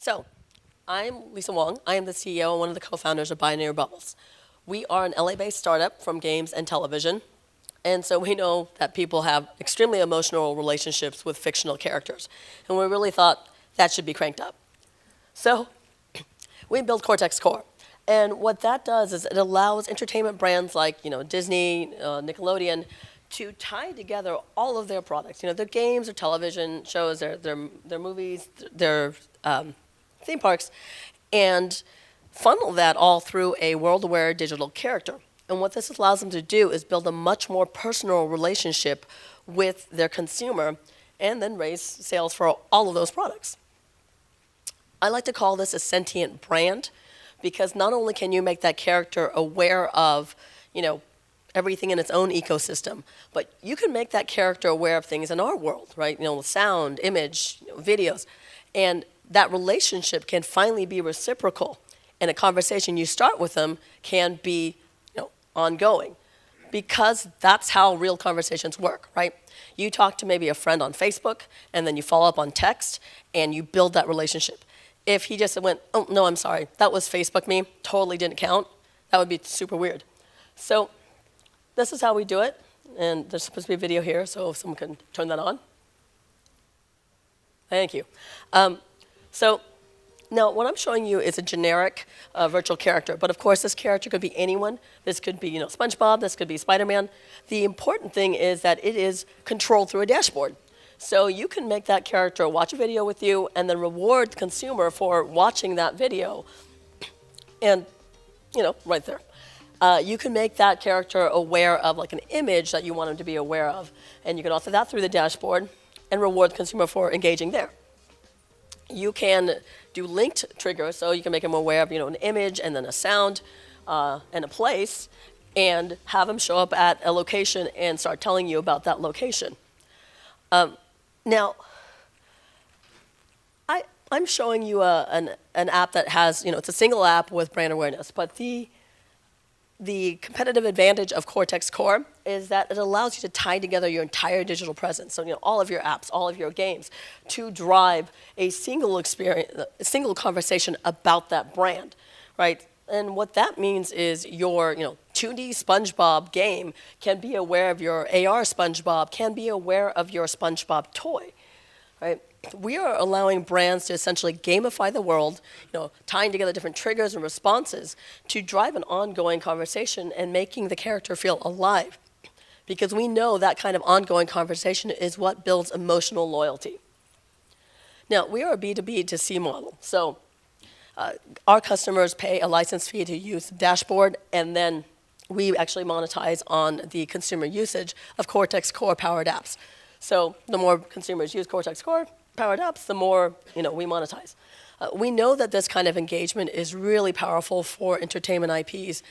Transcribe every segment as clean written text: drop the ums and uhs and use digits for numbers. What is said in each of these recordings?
So, I'm Lisa Wong. I am the CEO and one of the co-founders of BinaryBubbles. We are an LA-based startup from games and television, and so we know that people have extremely emotional relationships with fictional characters, and we really thought that should be cranked up. So, we built Cortex Core, and what that does is it allows entertainment brands like Disney, Nickelodeon, to tie together all of their products, their games, their television shows, their movies, their theme parks, and funnel that all through a world-aware digital character. And what this allows them to do is build a much more personal relationship with their consumer and then raise sales for all of those products. I like to call this a sentient brand because not only can you make that character aware of, everything in its own ecosystem, but you can make that character aware of things in our world, right? Sound, image, videos. And that relationship can finally be reciprocal, and a conversation you start with them can be ongoing, because that's how real conversations work, right? You talk to maybe a friend on Facebook, and then you follow up on text, and you build that relationship. If he just went, oh, no, I'm sorry, that was Facebook me, totally didn't count, that would be super weird. So this is how we do it, and there's supposed to be a video here, so if someone can turn that on. Thank you. So now what I'm showing you is a generic virtual character, but of course this character could be anyone. This could be SpongeBob, this could be Spider-Man. The important thing is that it is controlled through a dashboard. So you can make that character watch a video with you and then reward the consumer for watching that video. And, right there. You can make that character aware of like an image that you want him to be aware of. And you can author that through the dashboard and reward the consumer for engaging there. You can do linked triggers, so you can make them aware of an image and then a sound and a place, and have them show up at a location and start telling you about that location. Now, I'm showing you an app that has, it's a single app with brand awareness, but the competitive advantage of Cortex Core is that it allows you to tie together your entire digital presence, so all of your apps, all of your games, to drive a single experience, a single conversation about that brand, right? And what that means is your 2D SpongeBob game can be aware of your AR SpongeBob, can be aware of your SpongeBob toy, right? We are allowing brands to essentially gamify the world, tying together different triggers and responses to drive an ongoing conversation and making the character feel alive. Because we know that kind of ongoing conversation is what builds emotional loyalty. Now, we are a B2B2C model. So our customers pay a license fee to use the dashboard, and then we actually monetize on the consumer usage of Cortex Core powered apps. So the more consumers use Cortex Core powered apps, the more we monetize. We know that this kind of engagement is really powerful for entertainment IPs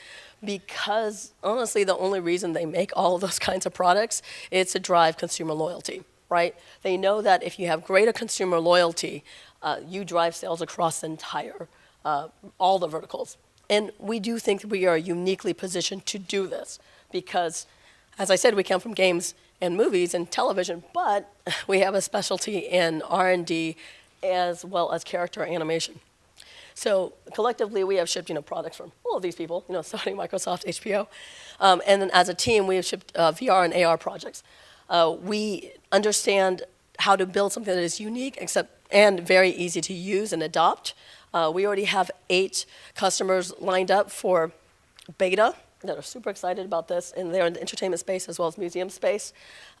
because honestly the only reason they make all of those kinds of products is to drive consumer loyalty, right? They know that if you have greater consumer loyalty, you drive sales across the entire, all the verticals. And we do think we are uniquely positioned to do this because, as I said, we come from games and movies and television, but we have a specialty in R&D as well as character animation. So collectively, we have shipped products from all of these people, Sony, Microsoft, HBO. And then as a team, we have shipped VR and AR projects. We understand how to build something that is unique and very easy to use and adopt. We already have 8 customers lined up for beta that are super excited about this, and they're in the entertainment space as well as museum space.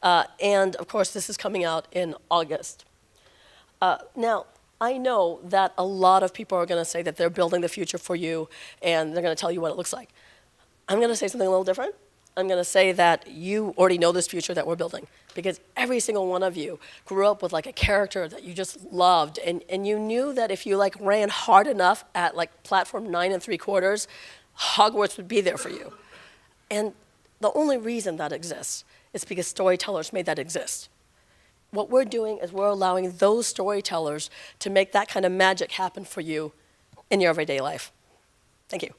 And of course, this is coming out in August. Now, I know that a lot of people are going to say that they're building the future for you, and they're going to tell you what it looks like. I'm going to say something a little different. I'm going to say that you already know this future that we're building, because every single one of you grew up with like a character that you just loved, and you knew that if you ran hard enough at platform 9 3/4, Hogwarts would be there for you. And the only reason that exists is because storytellers made that exist. What we're doing is we're allowing those storytellers to make that kind of magic happen for you in your everyday life. Thank you.